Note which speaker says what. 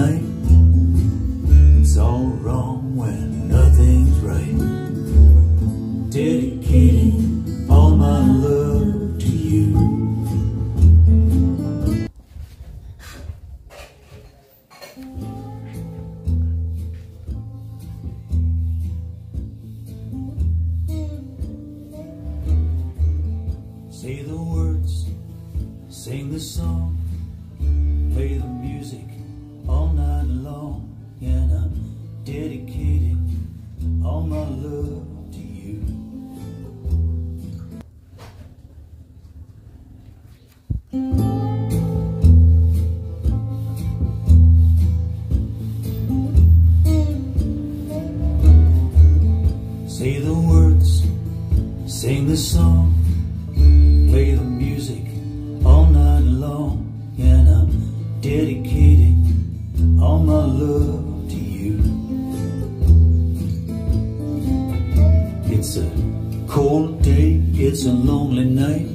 Speaker 1: night. It's all wrong when nothing's right. Dedicating all my love to you. Say the words, sing the song, play the music all night long, and I'm dedicating all my love to you. Say the words, sing the song, play the music all night long, and I'm dedicating all my love to you. It's a cold day, it's a lonely night.